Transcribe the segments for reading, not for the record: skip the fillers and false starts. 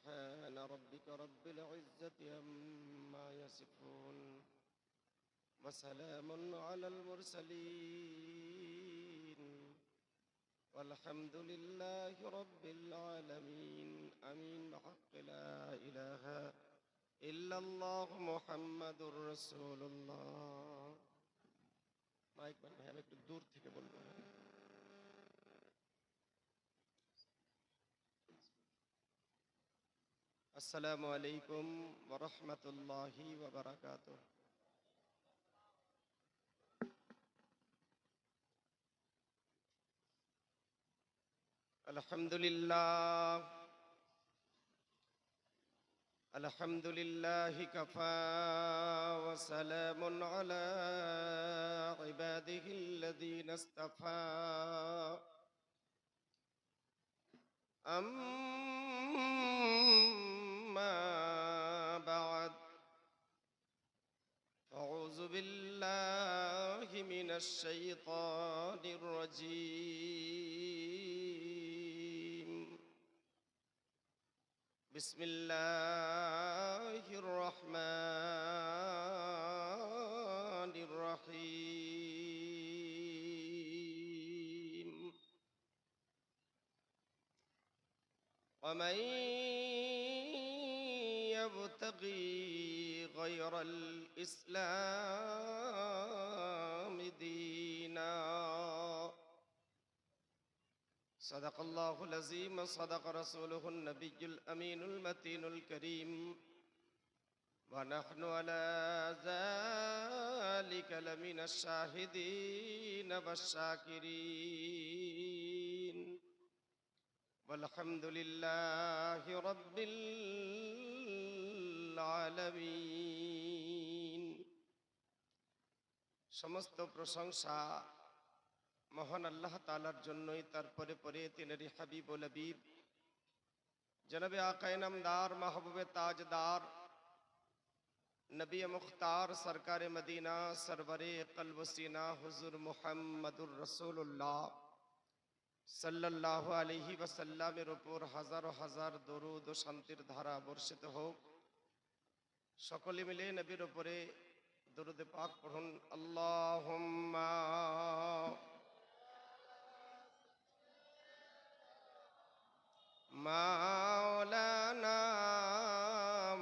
سبحان ربك رب العزة عما يصفون وسلام على المرسلين والحمد لله رب العالمين آمين بحق لا إله إلا الله محمد رسول الله mic বান ভাই আমি একটু দূর থেকে বলবো আসসালামু আলাইকুম ওয়া রাহমাতুল্লাহি ওয়া বারাকাতুহু আলহামদুলিল্লাহ কাফা ওয়া সালামুন আলা ইবাদিহিল্লাযীনা ইসতাফা أما بعد أعوذ بالله من الشيطان الرجيم بسم الله الرحمن الرحيم ومن يبتغي غير الإسلام دينا صدق الله العظيم وصدق رسوله النبي الأمين المتين الكريم ونحن على ذلك لمن الشاهدين والشاكرين والحمد لله رب العالمين সমস্ত প্রশংসা মহান আল্লাহ তাআলার জন্যই তারপরে পরে তিনারি হাবিবুল হাবিব জনাবে আকায়ে নামদার মাহবুবে তাজদার নবী মুখতার সরকারে মদিনা সরবরে কলব সিনা হুজুর মুহাম্মদুর রাসূলুল্লাহ সাল্লাল্লাহু আলাইহি ওয়াসাল্লামের উপর হাজার হাজার দরুদ ও শান্তির ধারা বর্ষিত হোক। সকলে মিলে নবীর উপরে দরুদ পাক পড়ুন। আল্লাহুম্মা মাওলানা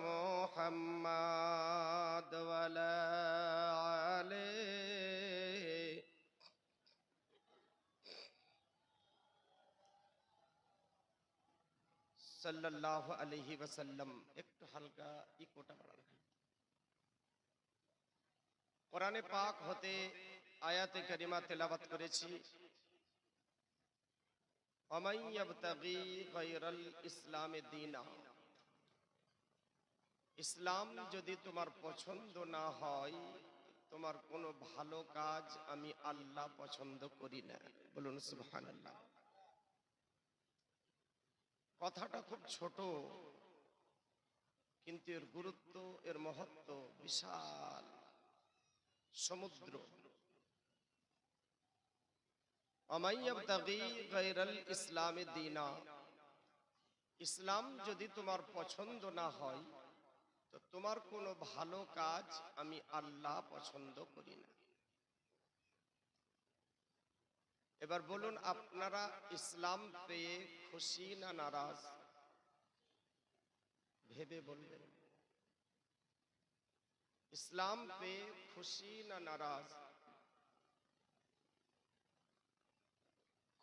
মুহাম্মাদ ওয়া আলা আলিহি সাল্লাল্লাহু আলাইহি ওয়াসাল্লাম। একটু হালকা ইকোটা বাড়ান। কোরআনে পাক হতে আয়াতে কারিমা তেলাওয়াত করেছি। ওয়ামান ইয়াবতাগি গায়রাল ইসলামে দীনা, ইসলাম যদি তোমার পছন্দ না হয়, তোমার কোনো ভালো কাজ আমি আল্লাহ পছন্দ করি না। বলুন সুবহানাল্লাহ। কথাটা খুব ছোট, কিন্তু এর গুরুত্ব, এর মহত্ব বিশাল সমুদ্র। ওয়ামান ইয়াবতাগি গায়রাল ইসলামে দীনা, ইসলাম যদি তোমার পছন্দ না হয়, তো তোমার কোনো ভালো কাজ আমি আল্লাহ পছন্দ করি না। এবার বলুন, আপনারা ইসলাম পেয়ে খুশি না নারাজ? ভেবে বলবেন, ইসলাম পেয়ে খুশি না নারাজ?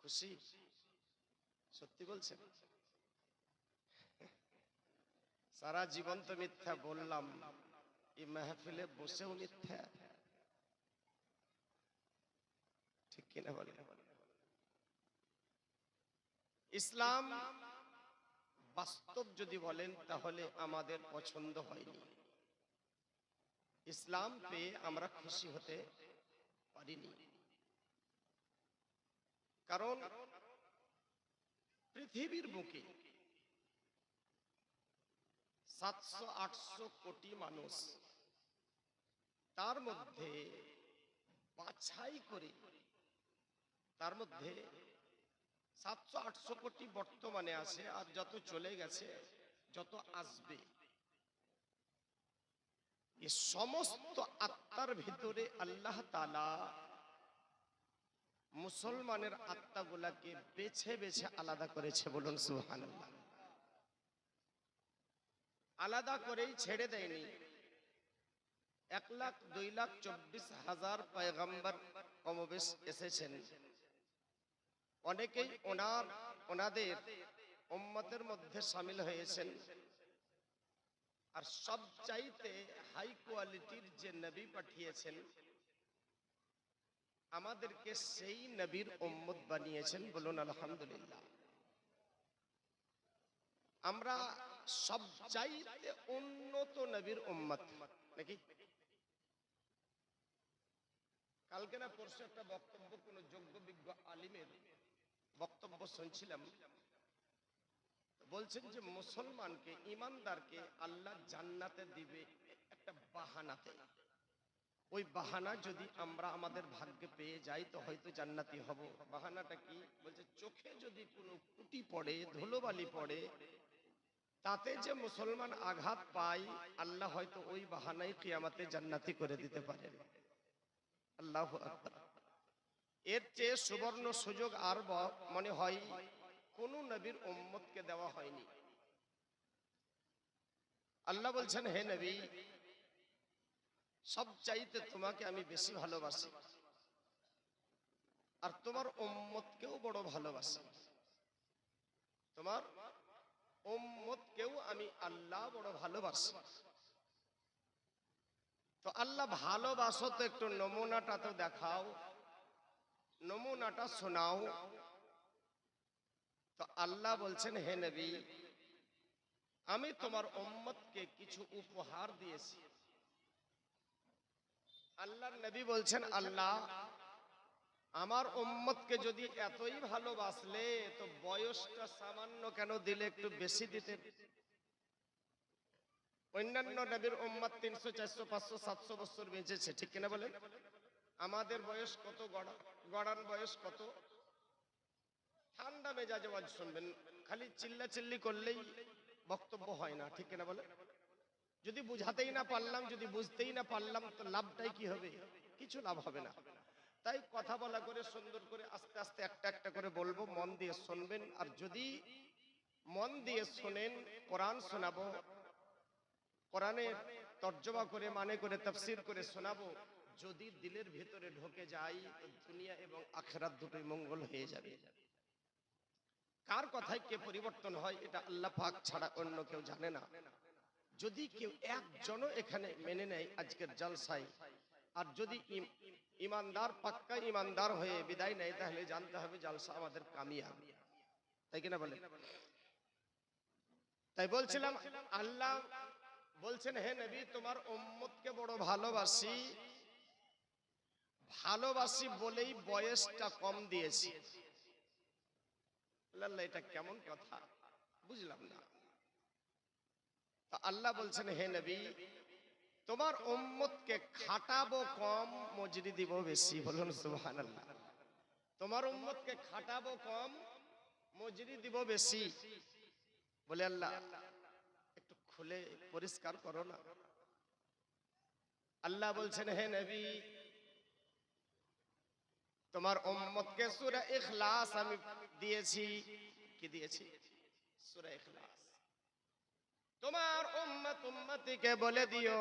খুশি? সত্যি বলছেন? সারা জীবন তো মিথ্যা বললাম, এই মাহফিলে বসেও মিথ্যা, ঠিক কিনা বলেন? ইসলাম বাস্তব যদি বলেন তাহলে আমাদের পছন্দ হয়নি। ইসলাম পেয়ে আমরা খুশি হতে পারিনি, কারণ পৃথিবীর বুকে 700-800 কোটি মানুষ, তার মধ্যে বাছাই করে, তার মধ্যে 700-800 কোটি বর্তমানে আছে, আর যত চলে গেছে যত আসবে এই সমস্ত আত্মার ভিতরে আল্লাহ তাআলা মুসলমানের আত্মাগুলাকে বেছে বেছে আলাদা করেছে, বলুন সুবহানাল্লাহ। আলাদা করেই ছেড়ে দেয়নি। 1,02,24,000 পয়গম্বর কমবেশ এসেছেন। অনেকেই ওনাদের উম্মতের মধ্যে শামিল হয়েছেন। আর সবচাইতে হাই কোয়ালিটির যে নবী পাঠিয়েছেন, আমাদেরকে সেই নবীর উম্মত বানিয়েছেন, বলুন আলহামদুলিল্লাহ। আমরা সবচাইতে উন্নত নবীর উম্মত নাকি? কালকে না পরশু একটা বক্তব্য কোন যোগ্য বিজ্ঞ আলিমের বক্তব্য শুনছিলাম। বলছেন যে মুসলমানকে, ইমানদারকে আল্লাহ জান্নাতে দিবে একটা বাহানাতে। ওই বাহানা যদি আমরা আমাদের ভাগ্যে পেয়ে যাই তো হয়তো জান্নাতি হব। বাহানাটা কি? বলছে চোখে যদি কোনো কুটি পড়ে, ধুলোবালি পড়ে, তাতে যে মুসলমান আঘাত পায়, আল্লাহ হয়তো ওই বাহানাই কিয়ামতে জান্নাতি করে দিতে পারেন। আল্লাহু আকবার। এর চেয়ে সুবর্ণ সুযোগ আর মনে হয় কোন নবীর উম্মতকে দেওয়া হয়নি। আল্লাহ বলছেন, হে নবী, সবচাইতে তোমাকে আমি বেশি ভালোবাসি, আর তোমার উম্মতকেও বড় ভালোবাসি। তোমার উম্মতকেও আমি আল্লাহ বড় ভালোবাসি। তো আল্লাহ ভালোবাসো তো একটু নমুনাটা তো দেখাও, নমুনাটা শোনাও। তো আল্লাহ বলছেন, হে নবী, আমি তোমার উম্মতকে কিছু উপহার দিয়েছি। আল্লাহর নবী বলছেন, আল্লাহ আমার উম্মতকে যদি এতই ভালোবাসলে তো বয়সটা সামান্য কেন দিলে, একটু বেশি দিতে। অন্যান্য নবীর উম্মত 300, 400, 500, 700 বছর বেঁচেছে, ঠিক কিনা বলেন? আমাদের বয়স কত? গড়ান বয়স কত? ঠান্ডা মেজাজে ওয়াজ শুনবেন, খালি চিল্লাচিল্লি করলেই বক্তব্য হয় না, ঠিক কিনা বলেন? যদি বুঝাতেই না পারলাম, যদি বুঝতেই না পারলাম, তো লাভটাই কি হবে? কিছু লাভ হবে না। তাই কথা বলা করে, সুন্দর করে, আস্তে আস্তে একটা একটা করে বলবো, মন দিয়ে শুনবেন। আর যদি মন দিয়ে শোনেন, কোরআন শোনাবো, কোরআনের তর্জমা করে, মানে করে, তাফসীর করে শোনাবো। যদি দিলের ভিতরে ঢোকে যায় তো দুনিয়া এবং আখিরাত দুটোই মঙ্গল হয়ে যাবে। কার কথায় কে পরিবর্তন হয় এটা আল্লাহ পাক ছাড়া অন্য কেউ জানে না। যদি কেউ একজনও এখানে মেনে নেয় আজকের জলসায়, আর যদি ইমানদার, পাক্কা ইমানদার হয়ে বিদায় নেয়, তাহলে জানতে হবে জলসা আমাদের কামিয়াব, তাই কিনা বলে? তাই বলছিলাম, আল্লাহ বলছেন, হে নবী, তোমার উম্মতকে বড় ভালোবাসি, ভালোবাসি বলেই বয়সটা কম দিয়েছি। আল্লাহ, এটা কেমন কথা? বুঝলাম না। আল্লাহ বলছেন, হে নবী, তোমার উম্মতকে খাটাবো কম, মজুরি দিব বেশি, বলুন সুবহানাল্লাহ। তোমার উম্মতকে খাটাবো কম, মজুরি দিব বেশি। বলে আল্লাহ একটু খুলে পরিষ্কার করো না। আল্লাহ বলছেন, হে নবী, তোমার উম্মতকে সূরা ইখলাস আমি দিয়েছি। কি দিয়েছি? সূরা ইখলাস। তোমার উম্মতিকে বলে দিও,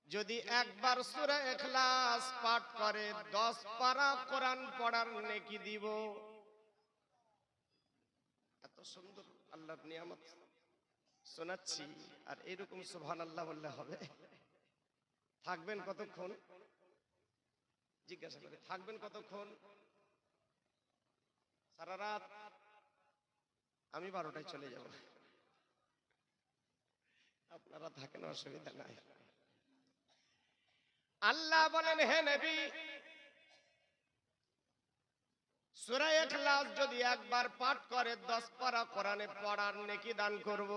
যদি একবার সূরা ইখলাস পাঠ করে 10 পারা কোরআন পড়ার নেকি দিব। এত সুন্দর আল্লাহর নিয়ামত শোনাচ্ছি, আর এরকম সুবহানাল্লাহ বললে হবে? থাকবেন কতক্ষণ? জিজ্ঞাসা করে, থাকবেন কতক্ষণ? সারা রাত? আমি 12টায় চলে যাব, আপনারা থাকেন, অসুবিধা নাই। আল্লাহ বলেন, হে নবী, সূরা ইখলাস যদি একবার পাঠ করে 10 পারা কোরআনে পড়ার নেকি দান করব।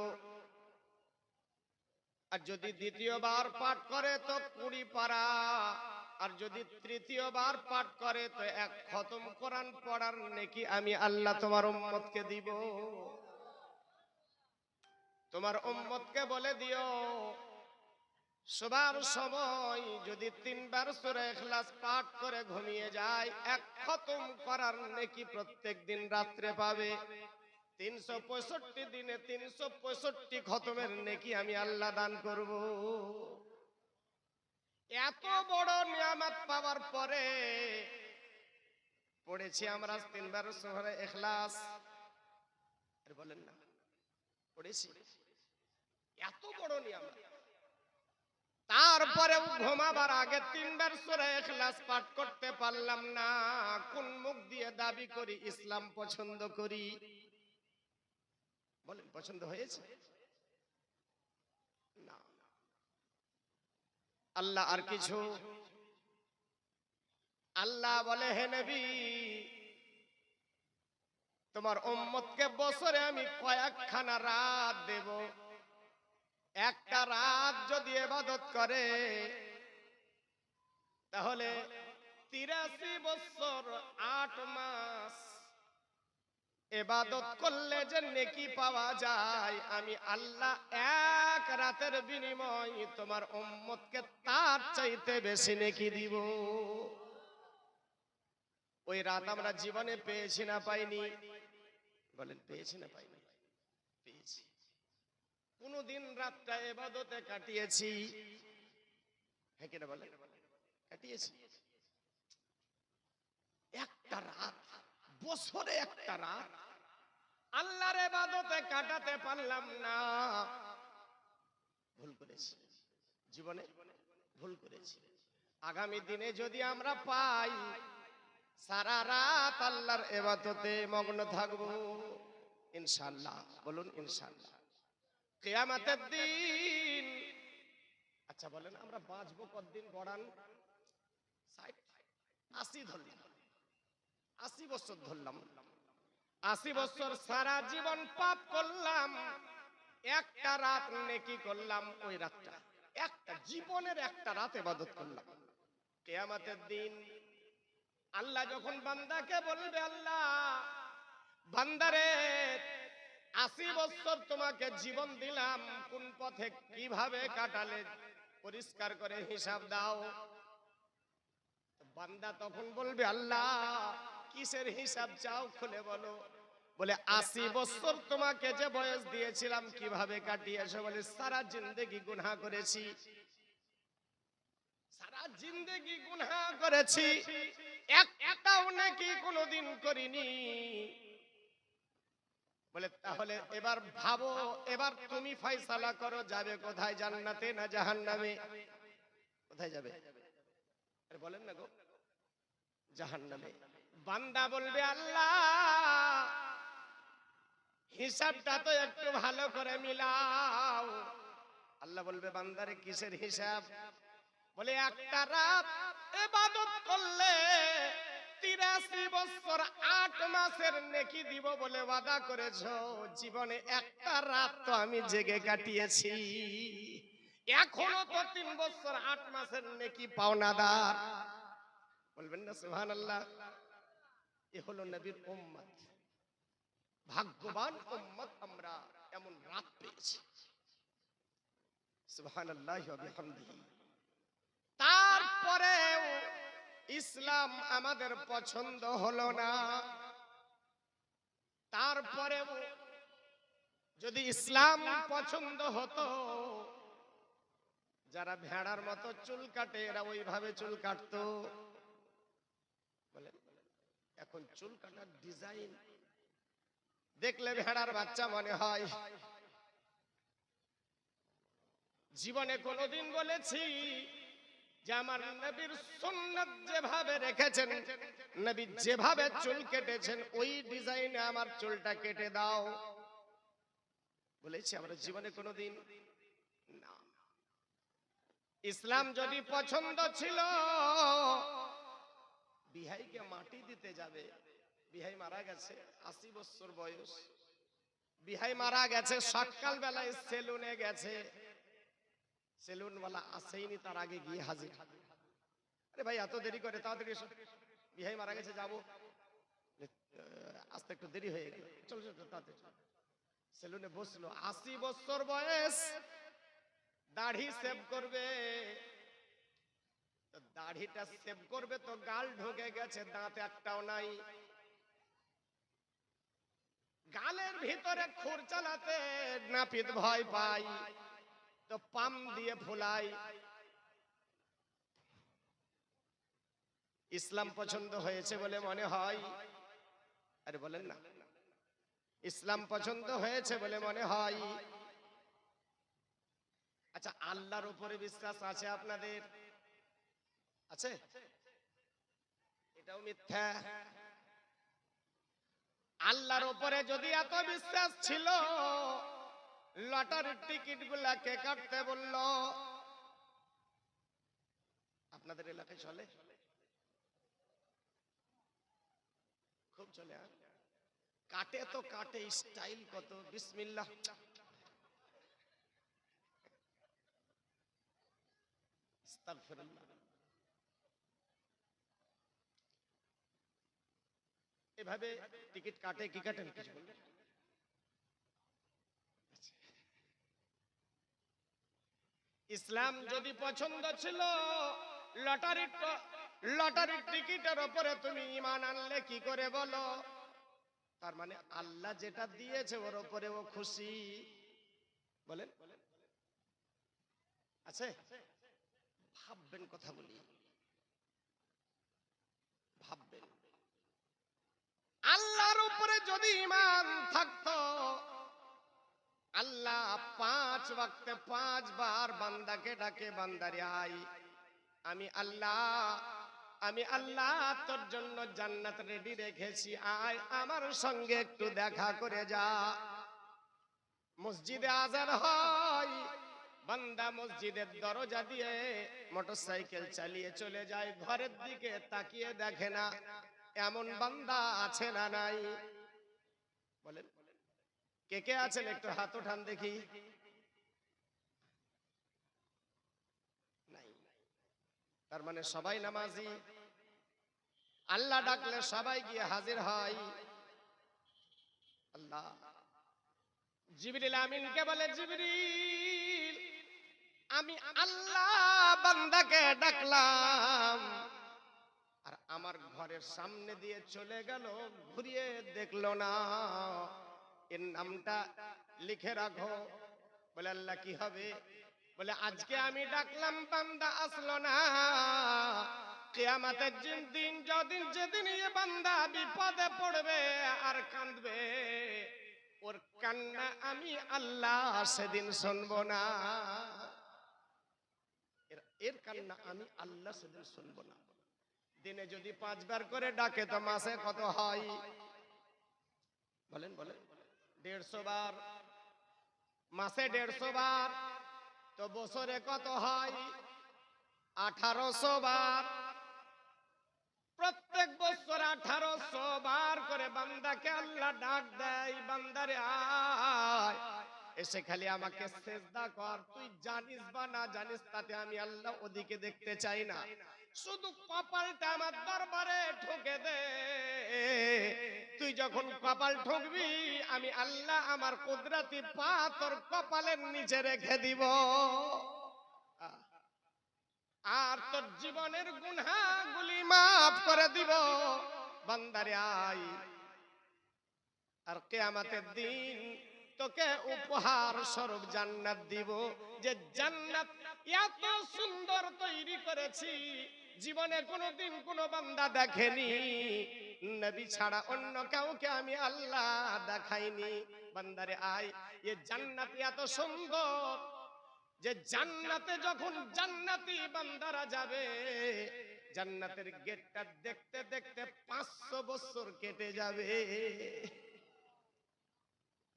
আর যদি দ্বিতীয়বার পাঠ করে তো 20 পারা, আর যদি তৃতীয়বার পাঠ করে তো 1 খতম কোরআন পড়ার নেকি আমি আল্লাহ তোমার উম্মতকে দিব। তোমার উম্মতকে বলে দিও শোবার সময় যদি 3 বার সূরা ইখলাস পাঠ করে ঘুমিয়ে যায়, এক খতম করার নেকি প্রত্যেক দিন রাত্রে পাবে। 365 দিনে 365 খতমের নেকি আমি আল্লাহ দান করব। এত বড় নিয়ামত পাওয়ার পরে পড়েছি আমরা 3 বার সূরা ইখলাস, আর বলেন না পড়েছি? এত বড় নিয়ামত, তারপরেও ঘুমাবার আগে 3 বার সূরা ইখলাস পাঠ করতে পারলাম না। কোন মুখ দিয়ে দাবি করি ইসলাম পছন্দ করি? বলেন, পছন্দ হয়েছে? না। আল্লাহ আর কিছু? আল্লাহ বলে, হে নবী, তোমার উম্মতকে বছরে আমি কয়েকখানা রাত দেব। একটা রাত যদি ইবাদত করে তাহলে 83 বছর 8 মাস ইবাদত করলে যে নেকি পাওয়া যায়, আমি আল্লাহ এক রাতের বিনিময়ে তোমার উম্মতকে তার চাইতে বেশি নেকি দিব। ওই রাত আমরা জীবনে পেয়েছি না পাইনি? বলেন, পেয়েছি না পাইনি? পেয়েছি। কোনদিন রাতটা ইবাদতে কাটিয়েছি? হ্যাঁ কিনা বলেন? কাটিয়েছি। একটা রাত, বছরে একটা রাত আল্লাহর ইবাদতে কাটাতে পারলাম না। ভুল করেছি, জীবনে ভুল করেছি। আগামী দিনে যদি আমরা পাই সারা রাত আল্লাহর ইবাদতে মগ্ন থাকব ইনশাআল্লাহ। বলুন ইনশাআল্লাহ। কিয়ামতের দিন, আচ্ছা বলেন আমরা বাঁচবো কতদিন? গড়ান 60 80 ধরলাম, 80 বছর ধরলাম। 80 বছর সারা জীবন পাপ করলাম, একটা রাত নেকি করলাম। ওই রাতটা, একটা জীবনের একটা রাত ইবাদত করলাম। কিয়ামতের দিন আল্লাহ যখন বান্দাকে বলবে, আল্লাহ বান্দারে 80 বছর তোমাকে জীবন দিলাম, কোন পথে কিভাবে কাটালে পরিষ্কার করে হিসাব দাও। বান্দা তখন বলবে, আল্লাহ কিসের হিসাব চাও, খুলে বলো। বলে 80 বছর তোমাকে যে বয়স দিয়েছিলাম কিভাবে কাটিয়েছো? বলে সারা জিন্দেগি গুনাহ করেছি, সারা জিন্দেগি গুনাহ করেছি, একটাও নেকি কোনোদিন করিনি। বলে তাহলে এবার ভাবো, এবার তুমি ফয়সালা করো, যাবে কোথায়, জান্নাতে না জাহান্নামে? কোথায় যাবে? আরে বলেন না গো, জাহান্নামে। বান্দা বলবে, আল্লাহ হিসাবটা তো একটু ভালো করে মিলাও। আল্লাহ বলবে, বান্দারে কিসের হিসাব? বলে একটা রাত ইবাদত করলে 83 বছর 8 মাসের নেকি দিব বলে ওয়াদা করেছো। জীবনে একটা রাত তো আমি জেগে কাটিয়েছি, এখনো তো 3 বছর 8 মাসের নেকি পাওনাদার। বলবেন না সুবহানাল্লাহ? এ হলো নবীর উম্মত। ভাগ্যবান উম্মত আমরা, এমন রাত পেয়েছি। সুবহানাল্লাহি ওয়া বিহামদিহি। তারপরেও ইসলাম আমাদের পছন্দ হলো না। তারপরেও যদি ইসলাম পছন্দ হতো, যারা ভেড়ার মতো চুল কাটে এরা ওইভাবে চুল কাটতো। বলেন, এখন চুল কাটার ডিজাইন দেখলে ভেড়ার বাচ্চা মনে হয়। জীবনে কোনোদিন বলেছি যে আমার নবীর সুন্নাত যেভাবে রেখেছেন, নবী যেভাবে চুল কেটেছেন ওই ডিজাইনে আমার চুলটা কেটে দাও? বলেছি আমরা জীবনে কোনোদিন না। ইসলাম যদি পছন্দ ছিল, বিহাইকে মাটি দিতে যাবে, বিহাই মারা গেছে 80 বছর বয়স, বিহাই মারা গেছে, সকাল বেলায় সেলুনে গেছে, সেলুনওয়ালা আসেইনি, তার আগে গিয়ে হাজির। আরে ভাই এত দেরি করে, তাড়াতাড়ি এসো, বিহাই মারা গেছে, যাবো। আসতে একটু দেরি হয়ে গেল, চলো চলো তাড়াতাড়ি। সেলুনে বসলো, 80 বছর বয়স, দাড়ি সেভ করবে। তো দাড়িটা সেভ করবে তো গাল ঢুকে গেছে, দাঁত একটাও নাই। গালের ভিতরে খুর চালাতে নাপিত ভয় পাই, তো পাম দিয়ে ফুলাই। ইসলাম পছন্দ হয়েছে বলে মনে হয়? আরে বলেন না, ইসলাম পছন্দ হয়েছে বলে মনে হয়? আচ্ছা, আল্লাহর উপরে বিশ্বাস আছে আপনাদের? আছে? এটাও মিথ্যা। আল্লাহর উপরে যদি এত বিশ্বাস ছিল, লটারির টিকিট গুলা কে কাটতে বলল? আপনাদের এলাকায় চলে? খুব চলে। কাটে তো কাটে, স্টাইল কত! বিসমিল্লাহ, আস্তাগফিরুল্লাহ। এভাবে টিকিট কাটে কি কাটেন কিছু বলবেন? ইসলাম যদি পছন্দ ছিল, লটারির টিকিটের উপরে তুমি ঈমান আনলে কি করে বলো? তার মানে আল্লাহ যেটা দিয়েছে ওর উপরে ও খুশি। বলেন, আছে? ভাববেন, কথা বলি, ভাববেন। আল্লাহর উপরে যদি ঈমান থাকতো, আল্লাহ 5 ওয়াক্তে 5 বার বান্দাকে ডাকে, বান্দারে আয়, আমি আল্লাহ তোর জন্য জান্নাত রেডি রেখেছি, আয় আমার সঙ্গে একটু দেখা করে যা। মসজিদে আজান হয়, বান্দা মসজিদের দরজা দিয়ে মোটরসাইকেল চালিয়ে চলে যায়, ঘরের দিকে তাকিয়ে দেখে না। এমন বান্দা আছে না নাই? বলেন, কে কে আছেন একটু হাত উঠান দেখি। নাই। তার মানে সবাই নামাজি, আল্লাহ ডাকলে সবাই গিয়ে হাজির হয়। আল্লাহ জিবরিল আমিনকে বলে, জিবরিল, আমি আল্লাহ বান্দাকে ডাকলাম, আর আমার ঘরের সামনে দিয়ে চলে গেল, ঘুরিয়ে দেখলো না, এর নামটা লিখে রাখো। বলে, আল্লাহ কি হবে? বলে, আজকে আমি ডাকলাম, বান্দা আসলো না, কিয়ামতের দিন যেদিন এই বান্দা বিপদে পড়বে আর কাঁদবে, ওর কান্না আমি আল্লাহ সেদিন শুনবো না। এর কান্না আমি আল্লাহ সেদিন শুনবো না। দিনে যদি 5 বার করে ডাকে তো মাসে কত হয়? বলেন, 150 বার। মাসে 150 বার, তো বছরে কত হয়? 1800 বার। প্রত্যেক বছর 1800 বার করে বান্দাকে আল্লাহ ডাক দেয়, বান্দারে আয়, এসে খালি আমাকে সেজদা কর। তুই জানিস বা না জানিস তাতে আমি আল্লাহ ওদিকে দেখতে চাই না, শুধু কপালটা আমার দরবারে ঠুকে দে। তুই যখন কপাল ঠুকবি, আমি আল্লাহ আমার কুদরতি পা তোর কপালের নিচে রেখে দিব, আর তোর জীবনের গুনাহগুলি মাফ করে দিব। বান্দারে আয়, আর কিয়ামতের দিন তোকে উপহার স্বরূপ জান্নাত দিব, যে জান্নাত এত সুন্দর তৈরি করেছি, জীবনে কোনোদিন কোনো বান্দা দেখেনি, নবী ছাড়া অন্য কাউকে আমি আল্লাহ দেখাইনি। বান্দারে আয়, এ জান্নাত এত সুন্দর যে জান্নাতে যখন জান্নাতি বান্দারা যাবে, জান্নাতের গেটটা দেখতে দেখতে 500 বছর কেটে যাবে।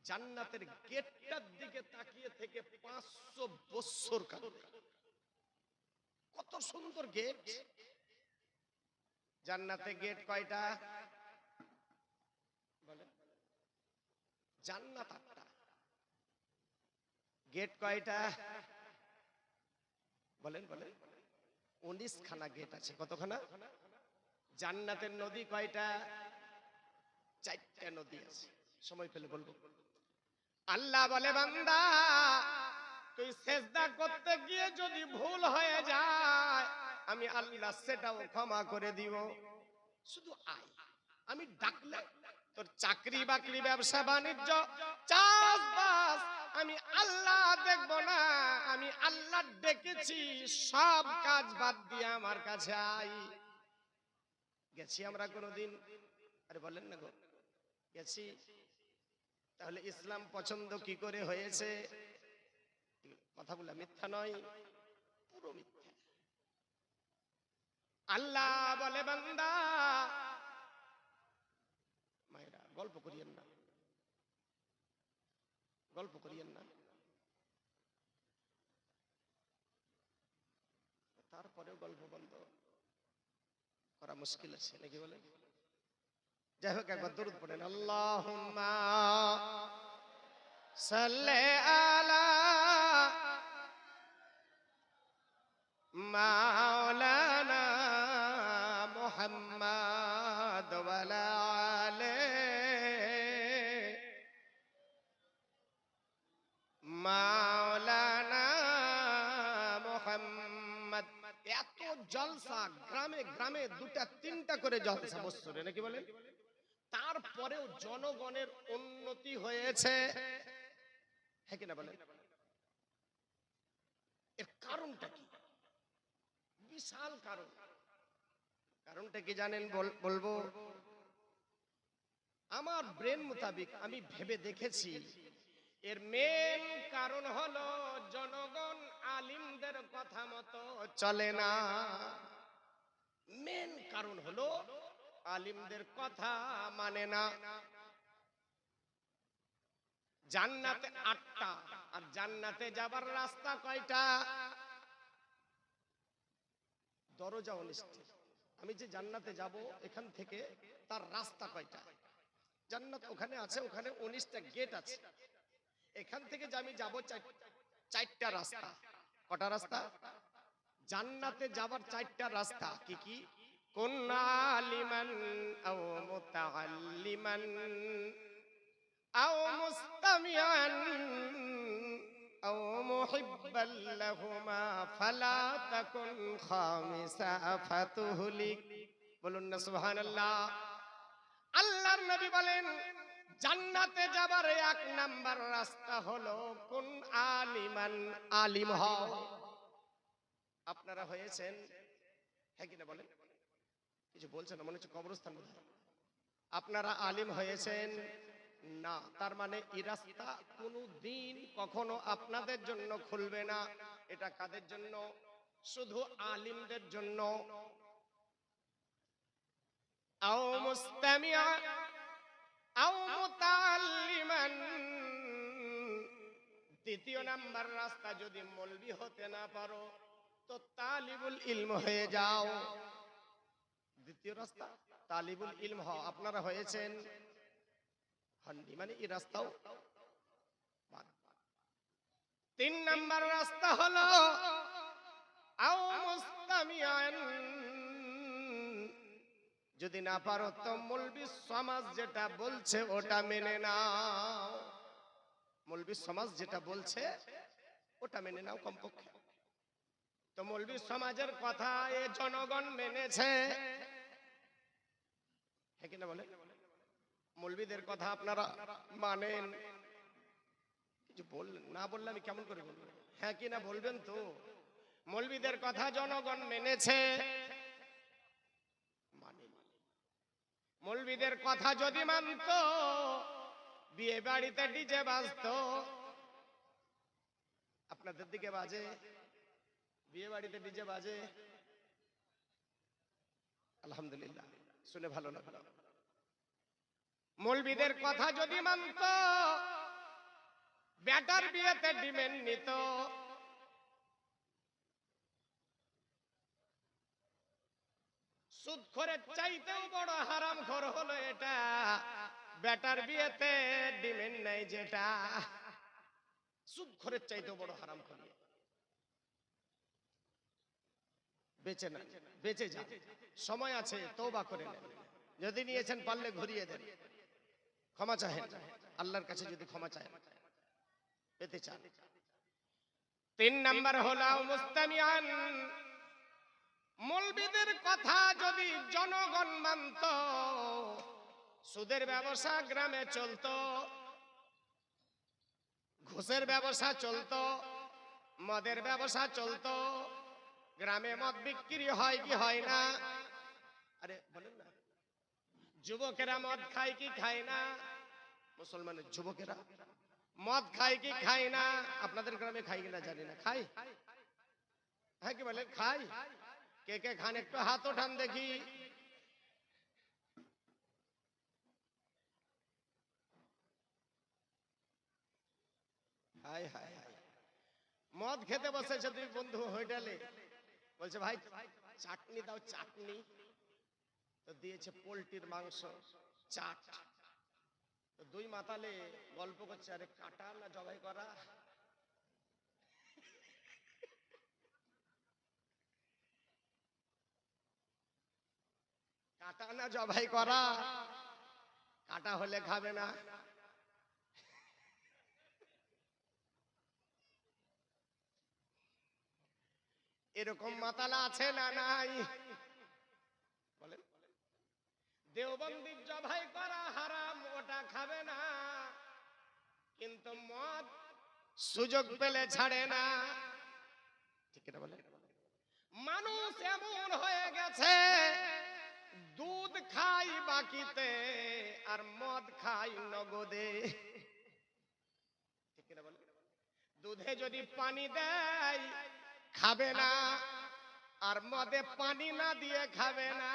জান্নাতের গেটটার দিকে তাকিয়ে থেকে 500 বছর কাটবে। কত সুন্দর গেট! জান্নাতে গেট কয়টা? বলেন, জান্নাত 8টা, গেট কয়টা? বলেন, 19 খানা গেট আছে। কতখানা? জান্নাতের নদী কয়টা? 4টা নদী আছে, সময় পেলে বলবো। আল্লাহ বলে বান্দা তুই সেজদা করতে গিয়ে যদি ভুল হয়ে যায় আমি আল্লাহ সেটাও ক্ষমা করে দিব। শুধু আয়, আমি ডাকলে তোর চাকরি বাকরি ব্যবসা বাণিজ্য চাষবাস আমি আল্লাহ দেখব না, আমি আল্লাহ ডেকেছি সব কাজ বাদ দিয়ে আমার কাছে আই। গেছি আমরা কোনোদিন? আরে বলেন না গো, গেছি? তাহলে ইসলাম পছন্দ কি করে হয়েছে? কথাগুলো মিথ্যা নয়, পুরো মিথ্যা। আল্লাহ বলে বান্দা, মায়েরা গল্প করিয়েন না, গল্প করিয়েন না। তারপরেও গল্প বন্ধ করা মুশকিল আছে নাকি বলেন? যাই হোক, একবার দরুদ পড়েন, আল্লাহুম্মা সাল্লি আলা মাওলানা মুহাম্মাদ ওয়া আলা আলি মাওলানা মুহাম্মাদ। এত জলসা, গ্রামে গ্রামে দুটা তিনটা করে জলসা বছরে নাকি বলেন? তারপরেও জনগণের উন্নতি হয়েছে, হ্যাঁ কিনা বলেন? এর কারণটা কি? বিশাল কারণ। কারণটা কি জানেন? বলবো। আমার ব্রেন মোতাবিক আমি ভেবে দেখেছি, এর মেন কারণ হলো জনগণ আলিমদের কথা মতো চলে না। মেন কারণ হলো আলিমদের কথা মানে না। জান্নাতে 8টা, আর জান্নাতে যাবার রাস্তা কয়টা? দরজা 19টি। আমি যে জান্নাতে যাব এখান থেকে তার রাস্তা কয়টা? জান্নাত ওখানে আছে, ওখানে 19টা গেট আছে। এখান থেকে যে আমি যাব 4টা রাস্তা। কটা রাস্তা? জান্নাতে যাবার 4টা রাস্তা। কি কি? কুন্না আলিমান আও মুতাআল্লিমান আও মুস্তামিআন আও মুহিব্বান লাহুমা ফালা তাকুন খামিসা ফাতুহলিক। বলুন না সুবহানাল্লাহ। আল্লাহর নবী বলেন জান্নাতে যাবার 1 নাম্বার রাস্তা হলো কোন আলিমান, আলিম হও। আপনারা হয়েছেন, হ্যাঁ কিনা বলেন? কিছু বলছেন না, মনে হচ্ছে কবরস্থান। আপনারা আলিম হয়েছেন না, তার মানে এই রাস্তা কোনদিন কখনো আপনাদের জন্য খুলবে না। এটা কাদের জন্য? শুধু আলিমদের জন্য। আও মুস্তামিআ আও মুতাআল্লিমান। দ্বিতীয় নাম্বার রাস্তা, যদি মৌলবি হতে না পারো তো তালিবুল ইলম হয়ে যাও। দ্বিতীয় রাস্তা তালিবুল ইলম হও। আপনারা হয়েছেন? হননি, মানে এই রাস্তাও বাদ। 3 নাম্বার রাস্তা হলো আও মুস্তামিআন। যদি না পারো তো মৌলবি সমাজ যেটা বলছে ওটা মেনে নাও। মৌলবি সমাজ যেটা বলছে ওটা মেনে নাও কমপক্ষে। তো মৌলবি সমাজের কথা এ জনগণ মেনেছে, হ্যাঁ কিনা বলে? মৌলবিদের কথা আপনারা মানেন? কিছু বললেন না, বললে আমি কেমন করে বলবো? হ্যাঁ কিনা বলবেন তো? মৌলবিদের কথা জনগণ মেনেছে, মানেনি। মৌলবিদের কথা যদি মানত, বিয়ে বাড়িতে ডিজে বাজতো। আপনাদের দিকে বাজে? বিয়ে বাড়িতে ডিজে বাজে? আলহামদুলিল্লাহ, শুনে ভালো লাগলো। মৌলবিদের কথা যদি মানত, বেটার বিয়েতে ডিমেন্ড নিত। সুদখোরের চাইতেও বড় হারামখোর হলো এটা, বেটার বিয়েতে ডিমেন্ড নাই যেটা। সুদখোরের চাইতেও বড় হারামখোর। বেঁচে না, বেঁচে যান, সময় আছে, তওবা করে নেন। যদি নিয়েছেন পারলে ঘুরিয়ে দেন, ক্ষমা চাহেন আল্লাহর কাছে। যদি ক্ষমা চাহেন পেতে চান। 3 নাম্বার হলো মুস্তামিআন, মৌলবীদের কথা যদি জনগণ মানত, সুদের ব্যবসা গ্রামে চলতো, ঘুষের ব্যবসা চলতো, মদের ব্যবসা চলতো, গ্রামে মদ বিক্রি হয় কি হয় না? আরে বলেন না, যুবকেরা মদ খায় কি খায় না? মুসলমানের যুবকেরা মদ খায় কি খায় না? আপনাদের গ্রামে খায় কিনা জানি না, খায়? হ্যাঁ কি বলেন, খায়? কে কে খান একটু হাত ওঠান দেখি। হায় হায় হায়, মদ খেতে বসেছে দুই বন্ধু হোটেলে, বলছে ভাই চাটনি দাও, চাটনি। তো দিয়েছে পোলট্রির মাংস, চাট। তো দুই মাতালে গল্প করছে, আরে কাটা না জবাই করা? কাটা না জবাই করা? কাটা হলে খাবে না। এরকম মাতালা আছে না নাই? বলেন। দেওবন্দির জবাই করা হারাম, ওটা খাবে না, কিন্তু মদ সুযোগ পেলে ছাড়ে না। ঠিক এটা বলে। মানুষ এমন হয়ে গেছে, দুধ খাই বাকিতে আর মদ খাই নগদে। ঠিক এটা বলে। দুধে যদি পানি দেয় খাবে না, আর মদে পানি না দিয়ে খাবে না।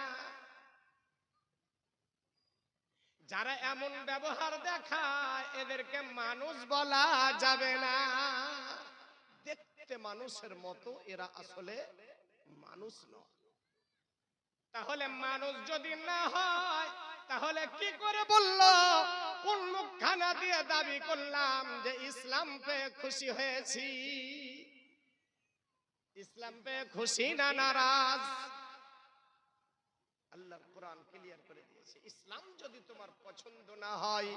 যারা এমন ব্যবহার দেখায় এদেরকে মানুষ বলা যাবে না। দেখতে মানুষের মতো, এরা আসলে মানুষ নয়। তাহলে মানুষ যদি না হয় তাহলে কি করে বললো, কোন মুখখানা দিয়ে দাবি করলাম যে ইসলাম পেয়ে খুশি হয়েছি? ইসলাম পেয়ে খুশি না নারাজ? আল্লাহর কোরআন ক্লিয়ার করে দিয়েছে, ইসলাম যদি তোমার পছন্দ না হয়,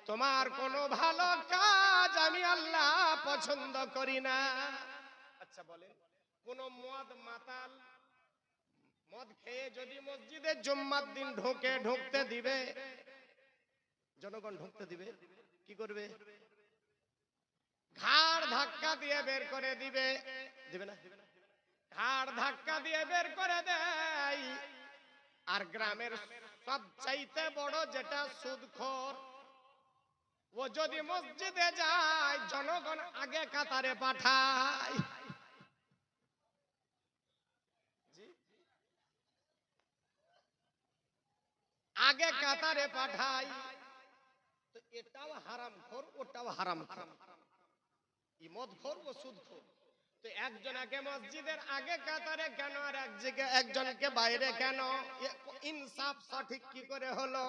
তোমার কোনো ভালো কাজ আমি আল্লাহ পছন্দ করি না। আচ্ছা বলেন, কোন মদ মাতাল মদ খেয়ে যদি মসজিদে জুম্মার দিন ঢুকতে দিবে? জনগণ ঢুকতে দিবে? কি করবে? ঘাড় ধাক্কা দিয়ে বের করে দিবে। দিবে না? ঘাড় ধাক্কা দিয়ে বের করে দেয়। আর গ্রামের সবচাইতে বড় যেটা সুদখোর, ও যদি মসজিদে যায় জনগণ আগে কাতারে পাঠায়। আগে কাতারে পাঠায়। তো এটাও হারামখোর, ওটাও হারামখোর, মদখোর ও সুদখোর। তো একজনকে মসজিদের আগে কাতারে কেন আর একজনকে বাইরে কেন? ইনসাফ সঠিক কি করে হলো?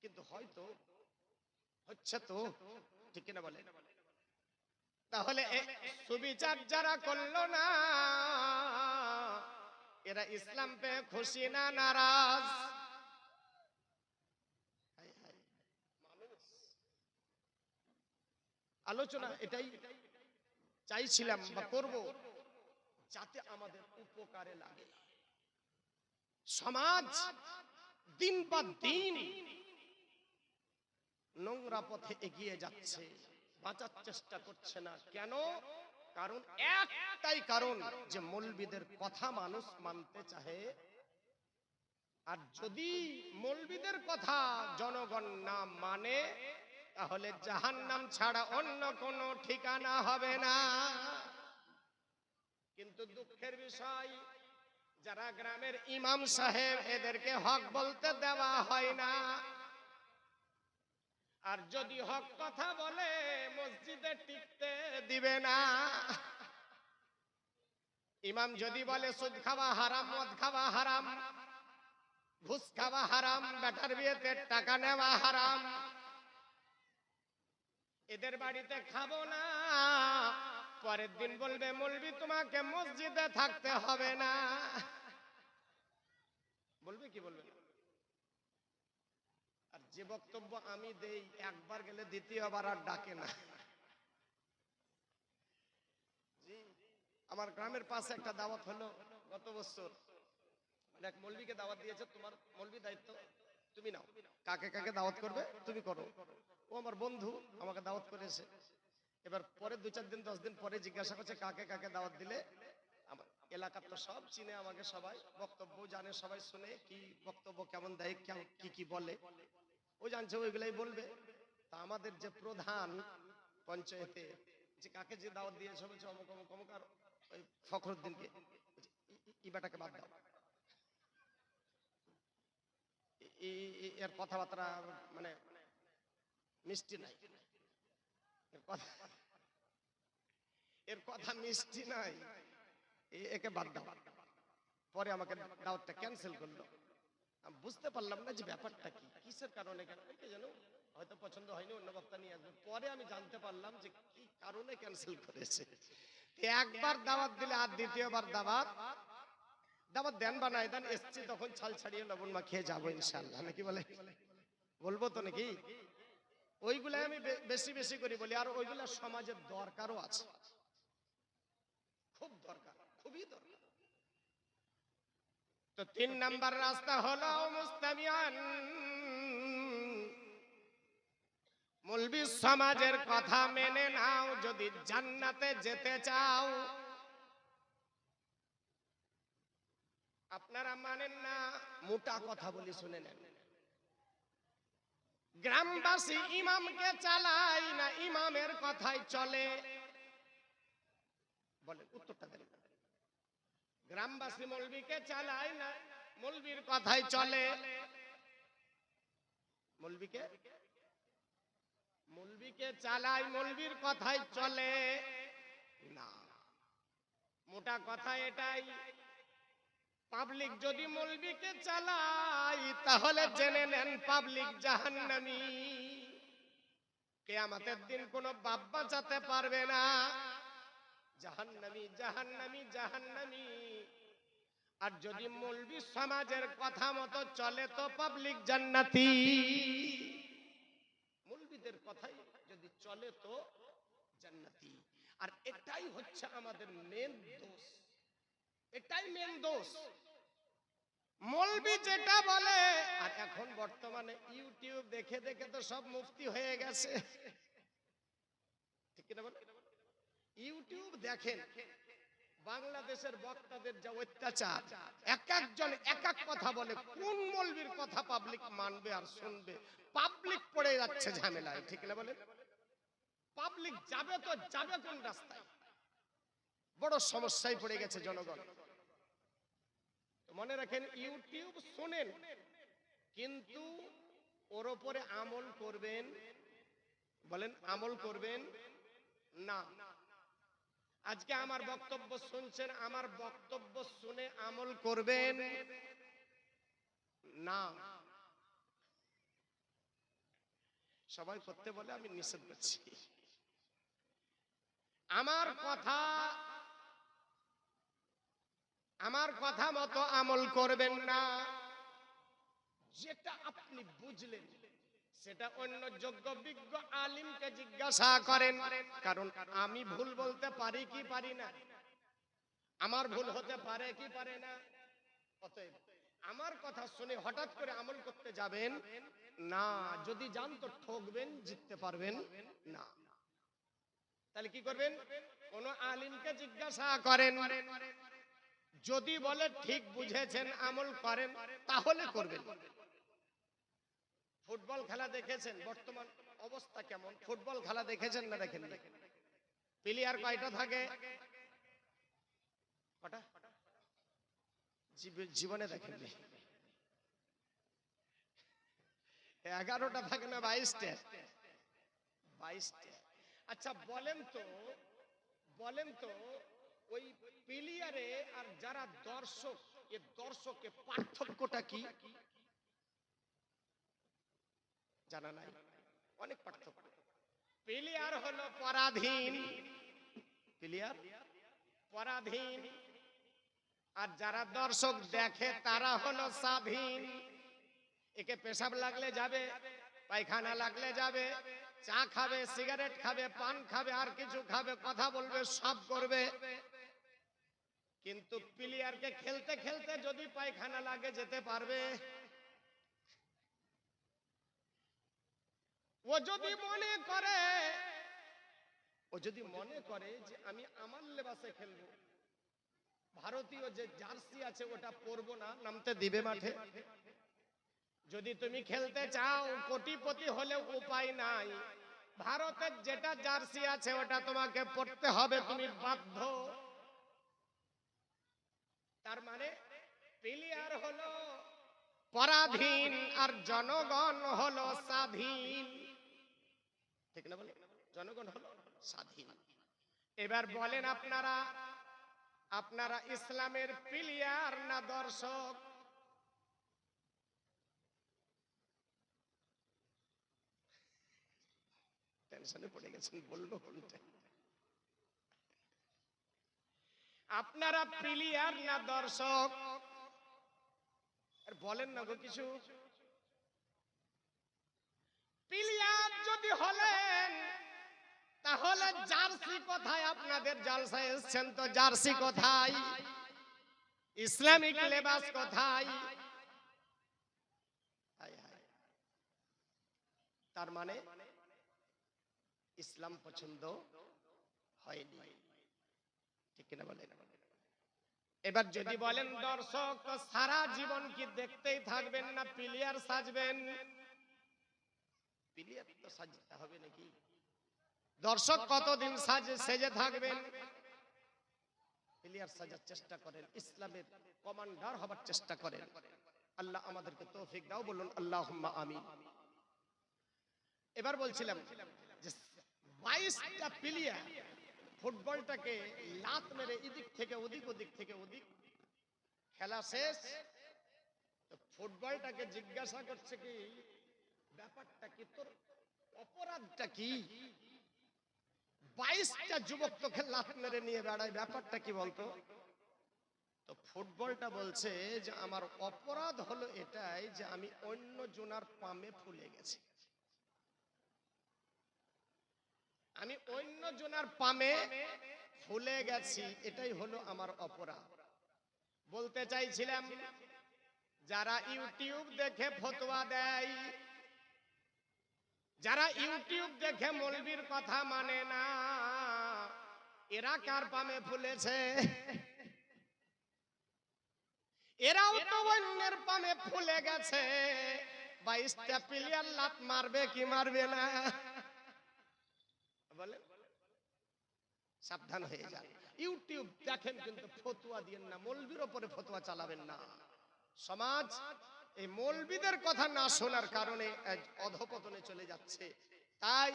কিন্তু হয়তো হচ্ছে তো, ঠিক না বলে? তাহলে সুবিচার যারা করলো না, এরা ইসলাম পেয়ে খুশি না নারাজ? আলোচনা এটাই চাইছিলাম বা করব, যাতে আমাদের উপকারে লাগে। সমাজ দিন পর দিন নোংরা পথে এগিয়ে যাচ্ছে, বাঁচার চেষ্টা করছে না। কেন? কারণ একটাই কারণ, যে মৌলবীদের কথা মানুষ মানতে চাহে। আর যদি মৌলবীদের কথা জনগণ না মানে, তাহলে জাহান্নাম ছাড়া অন্য কোনো ঠিকানা হবে না। কিন্তু দুঃখের বিষয়, যারা গ্রামের ইমাম সাহেব, এদেরকে হক বলতে দেওয়া হয় না। আর যদি হক কথা বলে মসজিদে টিকতে দিবে না। ইমাম যদি বলে সুদ খাওয়া হারাম, মদ খাওয়া হারাম, ঘুষ খাওয়া হারাম, বেটার বিয়েতে টাকা নেওয়া হারাম, এদের বাড়িতে খাবো না, পরের দিন বলবে মৌলবি তোমাকে মসজিদে থাকতে হবে না। বলবে কি বলবে? আর যে বক্তব্য আমি দেই একবার গেলে দ্বিতীয়বার আর ডাকে না। জি, আমার গ্রামের পাশে একটা দাওয়াত হলো গত বছর, এক মৌলবীকে দাওয়াত দিয়েছে, তোমার মৌলবী দায়িত্ব তুমি নাও, কাকে কাকে দাওয়াত করবে তুমি করো। ও আমার বন্ধু, আমাকে দাওয়াত করেছে। এবার পরে 2-4 দিন 10 দিন পরে জিজ্ঞাসা করছে কাকে কাকে দাওয়াত দিলে। আমার এলাকার তো সব চিনে আমাকে, সবাই বক্তব্য জানে, সবাই শুনে কি বক্তব্য কেমন দেয়, কি কি বলে ও জানছে, ওইগুলাই বলবে। তা আমাদের যে প্রধান পঞ্চায়েতে যে কাকে যে দাওয়াত দিয়েছে বলছে অমুক অমুক অমুক, আর ওই ফখরুদ্দিনকে, ইবাটাকে বাদ দাও। এর কথাবার্তা মানে মিষ্টি নাই, এর কথা মিষ্টি নাই, একে বাদ দাও। পরে আমাকে দাওয়াতটা ক্যান্সেল করলো। আমি বুঝতে পারলাম না যে ব্যাপারটা কি, কিসের কারণে জানো, হয়তো পছন্দ হয়নি, অন্য বক্তা নিয়ে আসবে। পরে আমি জানতে পারলাম যে কি কারণে ক্যান্সেল করেছে। একবার দাওয়াত দিলে আর দ্বিতীয়বার দাওয়াত দেন বা নাই দেন, এসছি তখন ছাল ছাড়িয়ে লবণ মাখিয়ে যাবো ইনশাআল্লাহ, নাকি বলে? বলবো তো নাকি? ওইগুলা আমি বেশি বেশি করে বলি, আর ওইগুলা সমাজের দরকারও আছে, খুব দরকার, খুবই দরকার। তো 3 নাম্বার রাস্তা হলো মুস্তামিয়ান, মৌলবী সমাজের কথা মেনে নাও যদি জান্নাতে যেতে চাও। আপনারা মানেন না, মোটা কথা বলি শুনে নেন। গ্রামবাসী ইমামকে চালায় না ইমামের কথাই চলে? বলেন, উত্তরটা দেন। গ্রামবাসী মৌলবীকে চালায় না মৌলবীর কথাই চলে? মৌলবীকে চালায় মৌলবীর কথাই চলে না। মোটা কথা এটাই, পাবলিক যদি মৌলবীকে চালায় তাহলে জেনে নেন পাবলিক জাহান্নামী। কিয়ামতের দিন কোনো বাপ বাঁচাতে পারবে না, জাহান্নামী জাহান্নামী জাহান্নামী। আর যদি মৌলবী সমাজের কথা মতো চলে তো পাবলিক জান্নাতি। মৌলবীদের কথাই যদি চলে তো জান্নাতি। আর এটাই হচ্ছে আমাদের মেন দোষ, এটাই মেন দোষ। মৌলবী যেটা বলে, আর এখন বর্তমানে ইউটিউব দেখে দেখে তো সব মুফতি হয়ে গেছে, ঠিক কিনা বলে? ইউটিউব দেখেন, বাংলাদেশের বক্তাদের যা অত্যাচার, এক একজন এক এক কথা বলে, কোন মৌলবীর কথা পাবলিক মানবে আর শুনবে? পাবলিক পড়ে যাচ্ছে ঝামেলায়, ঠিক না বলেন? পাবলিক যাবে তো যাবে কোন রাস্তায়? বড় সমস্যায় পড়ে গেছে জনগণ। মনে রাখেন, ইউটিউব শুনেন কিন্তু ওর উপরে আমল করবেন। বলেন, আমল করবেন না। আজকে আমার বক্তব্য শুনছেন, আমার বক্তব্য শুনে আমল করবেন না। সবাই করতে বলে, আমি নিষেধ করছি। আমার কথা মতো আমল করবেন না। যেটা আপনি বুঝলেন সেটা অন্য যোগ্য বিজ্ঞ আলিমকে জিজ্ঞাসা করেন, কারণ আমি ভুল বলতে পারি কি পারি না, আমার ভুল হতে পারে কি পারে না। অতএব আমার কথা শুনে হঠাৎ করে আমল করতে যাবেন না। যদি যান তো ঠকবেন, জিততে পারবেন না। তাহলে কি করবেন? কোন আলিমকে জিজ্ঞাসা করেন, যদি বলে ঠিক বুঝেছেন আমল করেন তাহলে করবেন। ফুটবল খেলা দেখেছেন বর্তমান অবস্থা কেমন? ফুটবল খেলা দেখেছেন না দেখেন? প্লেয়ার কয়টা থাকে? কটা? জীবনে দেখেননি। 11টা থাকে না 22টা? 22টা। আচ্ছা বলেন তো ওই প্লেয়ারে আর যারা দর্শক, এই দর্শকের পার্থক্যটা কি জানা নাই? অনেক পার্থক্য। প্লেয়ার হলো পরাধীন, প্লেয়ার পরাধীন, আর যারা দর্শক দেখে তারা হলো স্বাধীন। একে পেশাব লাগলে যাবে, পায়খানা লাগলে যাবে, চা খাবে, সিগারেট খাবে, পান খাবে, আর কিছু খাবে, কথা বলবে, সব করবে। কিন্তু প্লেয়ারকে খেলতে খেলতে যদি পায়খানা লাগে যেতে পারবে? ও যদি মনে করে যে আমি আমার লেবাসে খেলবো, ভারতীয় যে জার্সি আছে ওটা পরবো না, নামতে দিবে মাঠে? যদি তুমি খেলতে চাও, কোটিপতি হলেও উপায় নাই, ভারতের যেটা জার্সি আছে ওটা তোমাকে পরতে হবে, তুমি বাধ্য। তার মানে প্লেয়ার হলো পরাধীন আর জনগণ হলো স্বাধীন, ঠিক না বলে? জনগণ হলো স্বাধীন। এবার বলেন আপনারা ইসলামের প্লেয়ার না দর্শক? টেনশনে পড়ে গেছেন, বলবো কোনটা? আপনারা প্লেয়ার না দর্শক? আর বলেন না গো কিছু। প্লেয়ার যদি হলেন তাহলে জার্সি কোথায়? আপনাদের জালসায় এসেছেন তো জার্সি কোথায়? ইসলামিক লেবাস কোথায়? তার মানে ইসলাম পছন্দ হয়নি, ঠিক কিনা বলেন? এবার যদি বলেন দর্শক, তো সারা জীবন কি দেখতেই থাকবেন না প্লেয়ার সাজবেন? প্লেয়ার তো সাজতে হবে নাকি? দর্শক কতদিন সেজে থাকবেন? প্লেয়ার সাজার চেষ্টা করেন, ইসলামের কমান্ডার হবার চেষ্টা করেন। আল্লাহ আমাদেরকে তৌফিক দাও, বলুন আল্লাহুম্মা আমিন। এবার বলছিলাম যে 22টা প্লেয়ার ফুটবলটাকে লাত মেরে এদিক থেকে ওদিক, ওদিক থেকে ওদিক, খেলা শেষ, তো ফুটবলটাকে জিজ্ঞাসা করছে কি ব্যাপারটা কি, তোর অপরাধটা কি? 22টা যুবক তোকে লাত মেরে নিয়ে বেড়ায়, ব্যাপারটা কি বলতো? তো ফুটবলটা বলছে যে আমার অপরাধ হলো এটাই যে আমি অন্য জনার পামে ফুলে গেছি, আমি অন্য জনার পামে ফুলে গেছি, এটাই হলো আমার অপরাধ। বলতে চাইছিলাম যারা ইউটিউব দেখে ফতোয়া দেয়, যারা ইউটিউব দেখে মৌলবীর কথা মানে না, এরা কার পামে ফুলেছে? এরাও তো অন্যের পামে ফুলে গেছে। 22টা প্লেয়ার লাত মারবে কি মারবে না? বলে সাবধান হয়ে যান। ইউটিউব দেখেন কিন্তু ফতোয়া দিয়েন না, মৌলবীর উপরে ফতোয়া চালাবেন না। সমাজ এই মৌলবীদের কথা না শোনার কারণে অধপতনে চলে যাচ্ছে, তাই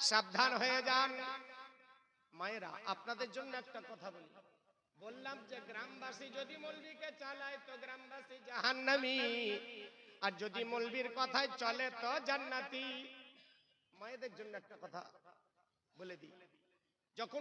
সাবধান হয়ে যান। মায়েরা, আপনাদের জন্য একটা কথা বলি, বললাম যে গ্রামবাসী যদি মৌলবীকে চালায় তো গ্রামবাসী জাহান্নামী, আর যদি মৌলবীর কথায় চলে তো জান্নাতি। মায়েদের জন্য একটা কথা বলে দিই, যখন